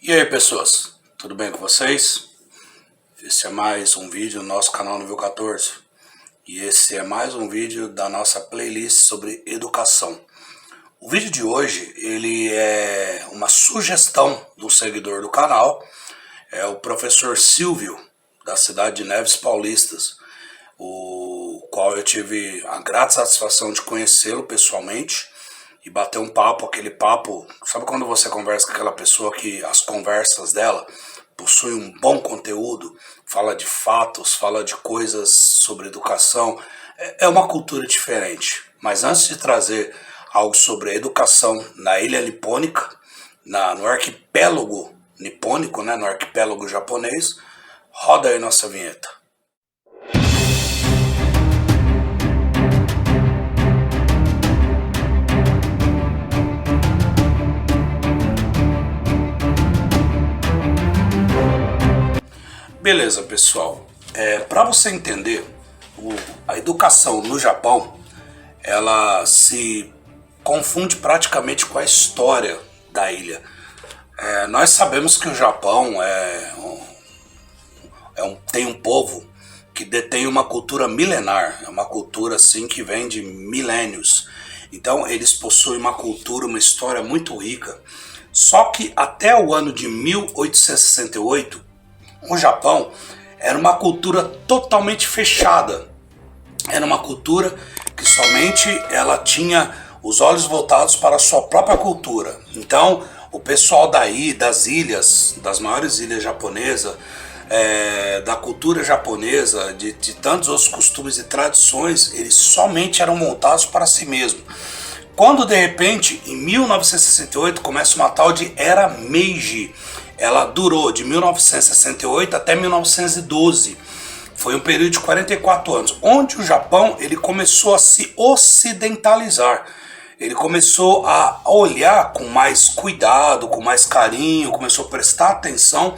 E aí pessoas, tudo bem com vocês? Esse é mais um vídeo do nosso canal Nível 14 e esse é mais um vídeo da nossa playlist sobre educação. O vídeo de hoje ele é uma sugestão do seguidor do canal, é o professor Silvio, da cidade de Neves Paulistas, o qual eu tive a grata satisfação de conhecê-lo pessoalmente e bater um papo, aquele papo, sabe quando você conversa com aquela pessoa que as conversas dela possuem um bom conteúdo, fala de fatos, fala de coisas sobre educação, é uma cultura diferente. Mas antes de trazer algo sobre a educação na ilha nipônica, no arquipélago nipônico, no arquipélago japonês, roda aí nossa vinheta. Beleza, pessoal. Para você entender, a educação no Japão, ela se confunde praticamente com a história da ilha. Nós sabemos que o Japão tem um povo que detém uma cultura milenar, é uma cultura assim que vem de milênios. Então eles possuem uma cultura, uma história muito rica. Só que até o ano de 1868, o Japão era uma cultura totalmente fechada. Era uma cultura que somente ela tinha os olhos voltados para a sua própria cultura. Então, o pessoal daí, das ilhas, das maiores ilhas japonesas, da cultura japonesa, de tantos outros costumes e tradições, eles somente eram montados para si mesmo. Quando, de repente, em 1968, começa uma tal de Era Meiji. Ela durou de 1968 até 1912. Foi um período de 44 anos, onde o Japão ele começou a se ocidentalizar. Ele começou a olhar com mais cuidado, com mais carinho, começou a prestar atenção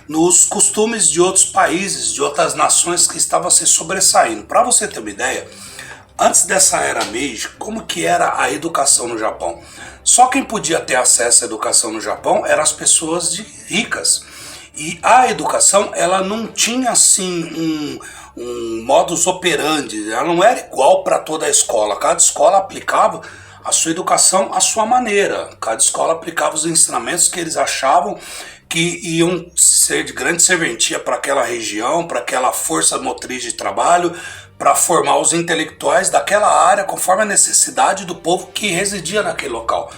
nos costumes de outros países, de outras nações que estavam se sobressaindo. Para você ter uma ideia, antes dessa Era Meiji, como que era a educação no Japão? Só quem podia ter acesso à educação no Japão eram as pessoas ricas. E a educação, ela não tinha assim um modus operandi, ela não era igual para toda a escola. Cada escola aplicava a sua educação à sua maneira. Cada escola aplicava os ensinamentos que eles achavam que iam ser de grande serventia para aquela região, para aquela força motriz de trabalho, para formar os intelectuais daquela área conforme a necessidade do povo que residia naquele local.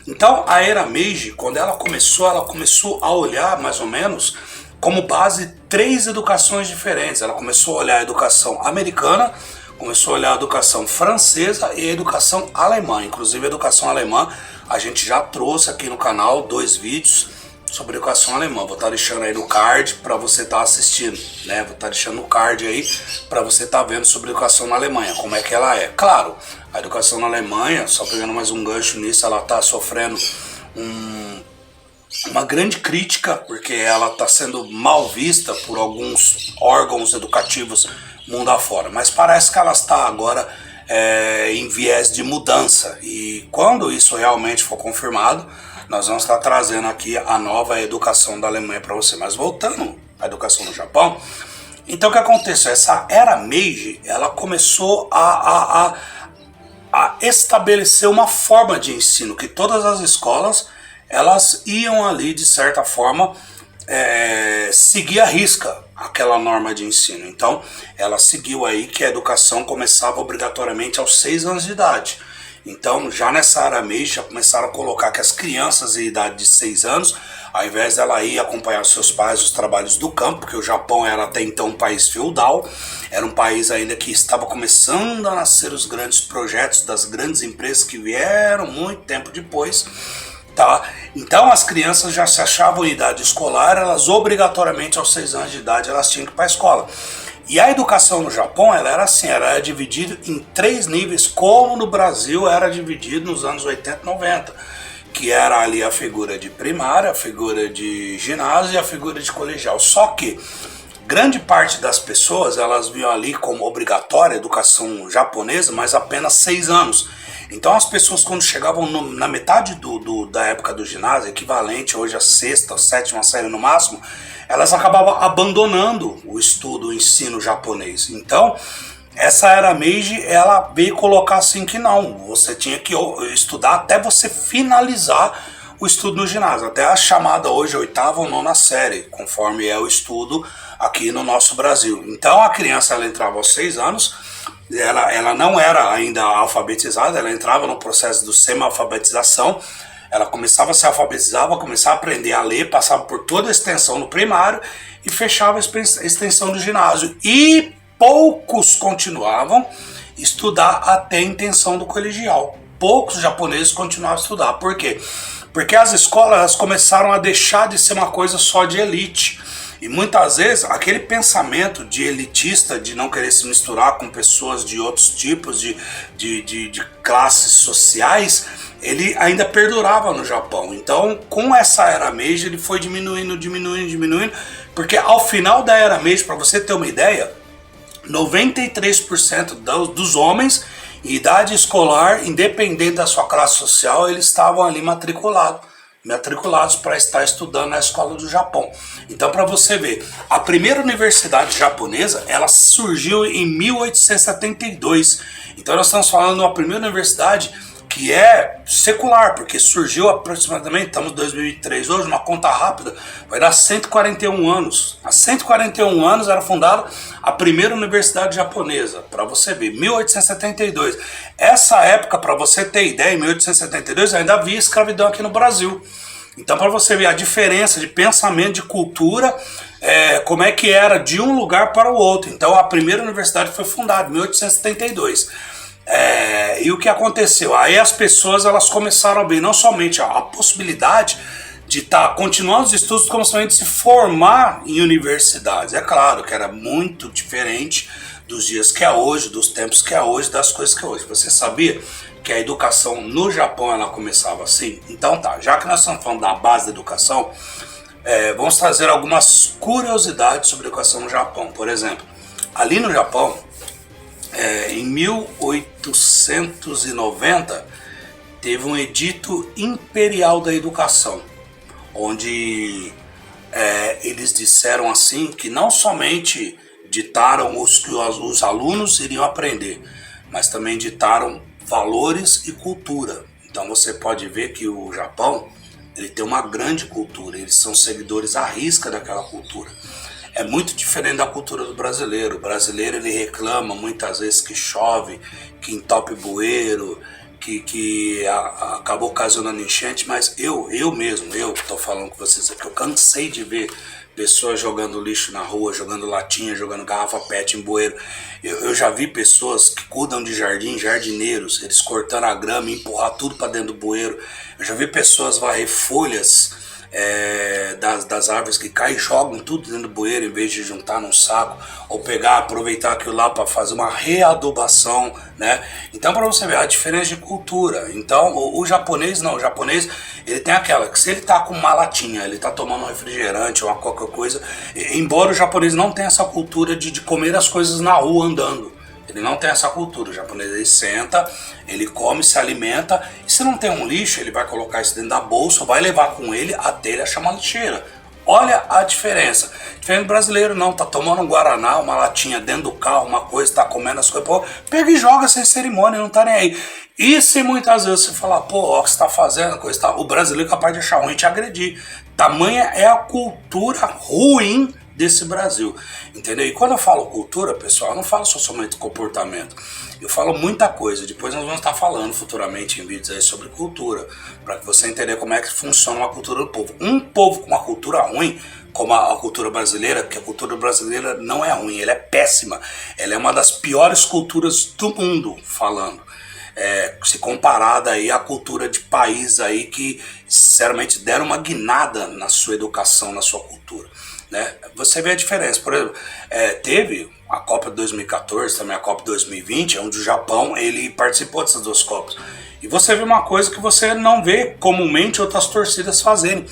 Então a Era Meiji, quando ela começou a olhar mais ou menos como base 3 educações diferentes. Ela começou a olhar a educação americana, começou a olhar a educação francesa e a educação alemã. Inclusive a educação alemã a gente já trouxe aqui no canal 2 vídeos sobre educação alemã. Vou estar deixando aí no card para você estar assistindo, né? Vou estar deixando no card aí para você estar vendo sobre educação na Alemanha, como é que ela é. Claro, a educação na Alemanha, só pegando mais um gancho nisso, ela está sofrendo uma grande crítica, porque ela está sendo mal vista por alguns órgãos educativos mundo afora. Mas parece que ela está agora em viés de mudança. E quando isso realmente for confirmado, nós vamos estar trazendo aqui a nova educação da Alemanha para você. Mas voltando à educação no Japão, então o que aconteceu? Essa Era Meiji, ela começou a estabelecer uma forma de ensino, que todas as escolas, elas iam ali, de certa forma, seguir à risca aquela norma de ensino. Então, ela seguiu aí que a educação começava obrigatoriamente aos 6 anos de idade. Então, já nessa Era Meiji, já começaram a colocar que as crianças em idade de 6 anos, ao invés dela ir acompanhar seus pais os trabalhos do campo, porque o Japão era até então um país feudal, era um país ainda que estava começando a nascer os grandes projetos das grandes empresas que vieram muito tempo depois, tá? Então as crianças já se achavam em idade escolar, elas obrigatoriamente aos 6 anos de idade elas tinham que ir para a escola. E a educação no Japão, ela era assim, era dividida em 3 níveis, como no Brasil era dividido nos anos 80 e 90, que era ali a figura de primária, a figura de ginásio e a figura de colegial. Só que grande parte das pessoas, elas viam ali como obrigatória a educação japonesa, mas apenas 6 anos. Então as pessoas quando chegavam na metade da época do ginásio, equivalente hoje à sexta ou sétima série no máximo, elas acabavam abandonando o estudo, o ensino japonês. Então essa era Meiji, ela veio colocar assim que não, você tinha que estudar até você finalizar o estudo no ginásio, até a chamada hoje oitava ou nona série, conforme é o estudo aqui no nosso Brasil. Então a criança, ela entrava aos 6 anos, ela não era ainda alfabetizada, ela entrava no processo do semi-alfabetização, ela começava a se alfabetizar, começava a aprender a ler, passava por toda a extensão no primário e fechava a extensão do ginásio. E poucos continuavam a estudar até a intenção do colegial. Poucos japoneses continuavam a estudar. Por quê? Porque as escolas, elas começaram a deixar de ser uma coisa só de elite. E muitas vezes aquele pensamento de elitista, de não querer se misturar com pessoas de outros tipos de classes sociais, ele ainda perdurava no Japão. Então, com essa era Meiji, ele foi diminuindo, porque ao final da era Meiji, para você ter uma ideia, 93% dos homens em idade escolar, independente da sua classe social, eles estavam ali matriculados para estar estudando na escola do Japão. Então, para você ver, a primeira universidade japonesa, ela surgiu em 1872. Então nós estamos falando de uma primeira universidade que é secular, porque surgiu aproximadamente, estamos em 2003 hoje, uma conta rápida, vai dar 141 anos. Há 141 anos era fundada a primeira universidade japonesa, para você ver, 1872. Essa época, para você ter ideia, em 1872 ainda havia escravidão aqui no Brasil. Então, para você ver a diferença de pensamento, de cultura, como é que era de um lugar para o outro. Então, a primeira universidade foi fundada em 1872. E o que aconteceu? Aí as pessoas, elas começaram a ver não somente a possibilidade de estar continuando os estudos, como somente se formar em universidades. É claro que era muito diferente dos dias que é hoje, dos tempos que é hoje, das coisas que é hoje. Você sabia que a educação no Japão, ela começava assim? Então tá, já que nós estamos falando da base da educação, vamos trazer algumas curiosidades sobre a educação no Japão. Por exemplo, ali no Japão, em 1890, teve um edito imperial da educação, onde eles disseram assim que não somente ditaram os que os alunos iriam aprender, mas também ditaram valores e cultura. Então você pode ver que o Japão, ele tem uma grande cultura, eles são seguidores à risca daquela cultura. É muito diferente da cultura do brasileiro. O brasileiro, ele reclama muitas vezes que chove, que entope bueiro, que acabou ocasionando enchente, mas eu estou falando com vocês aqui, eu cansei de ver pessoas jogando lixo na rua, jogando latinha, jogando garrafa pet em bueiro. Eu já vi pessoas que cuidam de jardim, jardineiros, eles cortando a grama e empurrar tudo para dentro do bueiro. Eu já vi pessoas varrer folhas das árvores que caem e jogam tudo dentro do bueiro em vez de juntar num saco, ou aproveitar aquilo lá para fazer uma readubação, né? Então, para você ver a diferença de cultura. Então, o japonês não, o japonês, ele tem aquela, que se ele tá com uma latinha, ele tá tomando um refrigerante ou uma qualquer coisa, embora o japonês não tenha essa cultura de comer as coisas na rua andando. Ele não tem essa cultura. O japonês, ele senta, ele come, se alimenta, e se não tem um lixo, ele vai colocar isso dentro da bolsa, vai levar com ele até ele achar uma lixeira. Olha a diferença. Diferente do brasileiro, não, tá tomando um guaraná, uma latinha dentro do carro, uma coisa, tá comendo as coisas, pô, pega e joga sem cerimônia, não tá nem aí. E se muitas vezes você falar, pô, ó, o que você tá fazendo, coisa, tá, o brasileiro é capaz de achar ruim e te agredir. Tamanha é a cultura ruim desse Brasil, entendeu? E quando eu falo cultura, pessoal, eu não falo só somente comportamento, eu falo muita coisa. Depois nós vamos estar falando futuramente em vídeos aí sobre cultura, para que você entender como é que funciona uma cultura do povo. Um povo com uma cultura ruim, como a cultura brasileira, que a cultura brasileira não é ruim, ela é péssima, ela é uma das piores culturas do mundo, falando. Se comparada aí à cultura de país aí que sinceramente deram uma guinada na sua educação, na sua cultura, né? Você vê a diferença. Por exemplo, teve a Copa de 2014, também a Copa de 2020, onde o Japão, ele participou dessas duas Copas. E você vê uma coisa que você não vê comumente outras torcidas fazerem.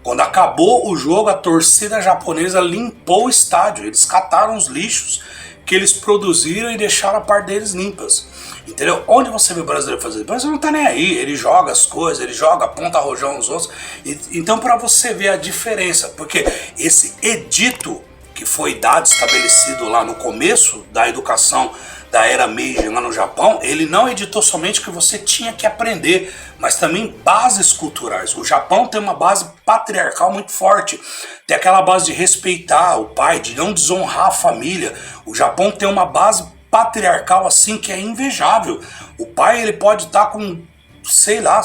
Quando acabou o jogo, a torcida japonesa limpou o estádio, eles cataram os lixos, que eles produziram e deixaram a parte deles limpas. Entendeu? Onde você vê o brasileiro fazer? O brasileiro não tá nem aí, ele joga as coisas, ele joga, aponta rojão nos outros. Então, para você ver a diferença, porque esse edito que foi dado, estabelecido lá no começo da educação da era Meiji lá no Japão, ele não editou somente o que você tinha que aprender, mas também bases culturais. O Japão tem uma base patriarcal muito forte, tem aquela base de respeitar o pai, de não desonrar a família. O Japão tem uma base patriarcal assim que é invejável. O pai, ele pode estar com, sei lá,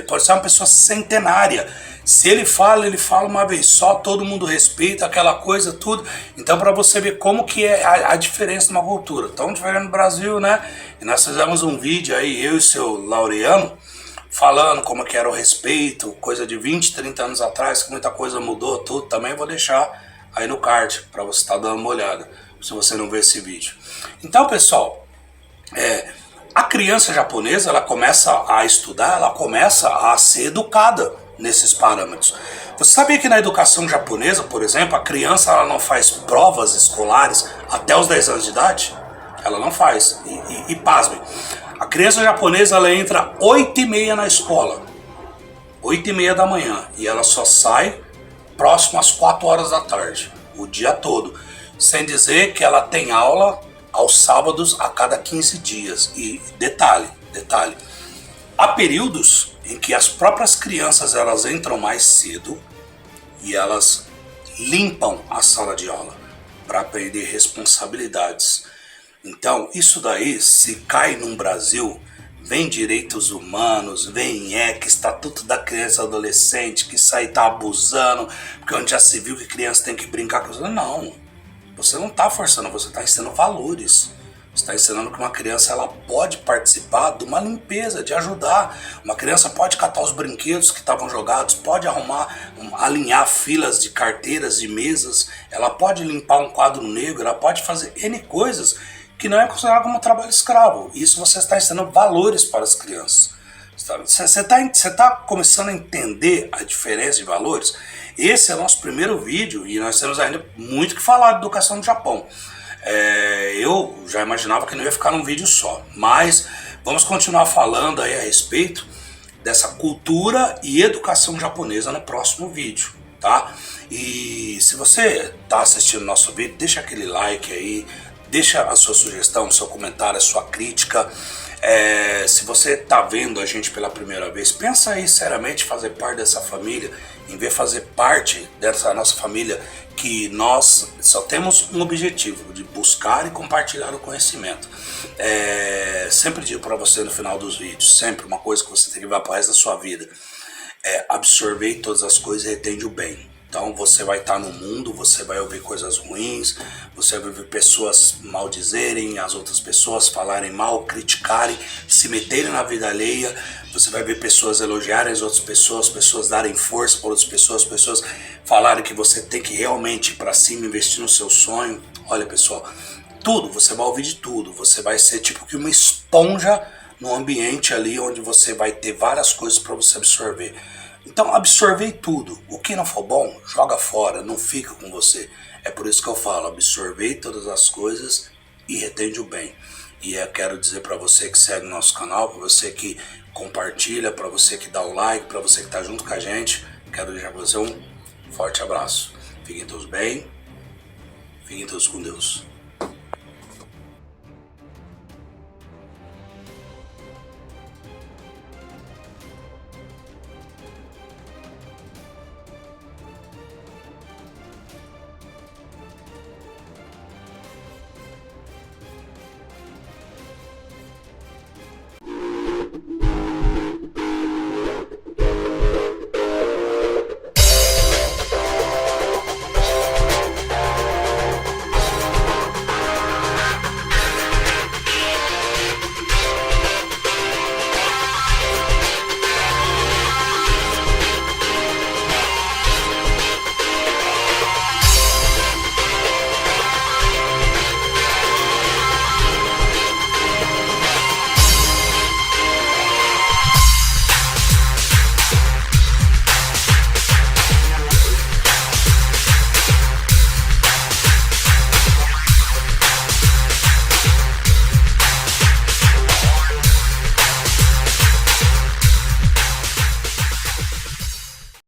pode ser uma pessoa centenária. Se ele fala uma vez só, todo mundo respeita aquela coisa, tudo. Então, para você ver como que é a diferença de uma cultura. Tão diferente no Brasil, né? E nós fizemos um vídeo aí, eu e o seu Laureano, falando como que era o respeito, coisa de 20, 30 anos atrás, que muita coisa mudou, tudo. Também vou deixar aí no card, para você estar dando uma olhada, se você não vê esse vídeo. Então, pessoal, a criança japonesa, ela começa a estudar, ela começa a ser educada nesses parâmetros. Você sabia que na educação japonesa, por exemplo, a criança ela não faz provas escolares até os 10 anos de idade? Ela não faz. E pasmem, a criança japonesa ela entra 8h30 na escola, 8h30 da manhã, e ela só sai próximo às 4 horas da tarde, o dia todo. Sem dizer que ela tem aula aos sábados a cada 15 dias. E detalhe, há períodos em que as próprias crianças elas entram mais cedo e elas limpam a sala de aula para aprender responsabilidades. Então, isso daí, se cai no Brasil, vem direitos humanos, vem estatuto da criança e adolescente, que isso aí tá abusando, porque onde já se viu que criança tem que brincar com os... Não, você não está forçando, você está ensinando valores. Você está ensinando que uma criança ela pode participar de uma limpeza, de ajudar. Uma criança pode catar os brinquedos que estavam jogados, pode alinhar filas de carteiras, de mesas, ela pode limpar um quadro negro, ela pode fazer N coisas que não é considerado como trabalho escravo. Isso você está ensinando valores para as crianças. Você está começando a entender a diferença de valores? Esse é o nosso primeiro vídeo e nós temos ainda muito que falar de educação no Japão. Eu já imaginava que não ia ficar num vídeo só, mas vamos continuar falando aí a respeito dessa cultura e educação japonesa no próximo vídeo, tá? E se você está assistindo nosso vídeo, deixa aquele like aí, deixa a sua sugestão, seu comentário, a sua crítica. Se você está vendo a gente pela primeira vez, pensa aí seriamente fazer parte dessa família, em vez de fazer parte dessa nossa família, que nós só temos um objetivo, de buscar e compartilhar o conhecimento. Sempre digo para você no final dos vídeos, sempre uma coisa que você tem que levar para o resto da sua vida, absorver todas as coisas e retende o bem. Então você vai estar no mundo, você vai ouvir coisas ruins, você vai ouvir pessoas maldizerem, as outras pessoas falarem mal, criticarem, se meterem na vida alheia. Você vai ver pessoas elogiarem as outras pessoas, pessoas darem força para outras pessoas falarem que você tem que realmente ir para cima, investir no seu sonho. Olha, pessoal, tudo, você vai ouvir de tudo. Você vai ser tipo que uma esponja no ambiente ali onde você vai ter várias coisas para você absorver. Então absorvei tudo. O que não for bom, joga fora, não fica com você. É por isso que eu falo, absorvei todas as coisas e retende o bem. E eu quero dizer para você que segue o nosso canal, para você que compartilha, para você que dá o like, para você que está junto com a gente, quero deixar para você um forte abraço. Fiquem todos bem, fiquem todos com Deus.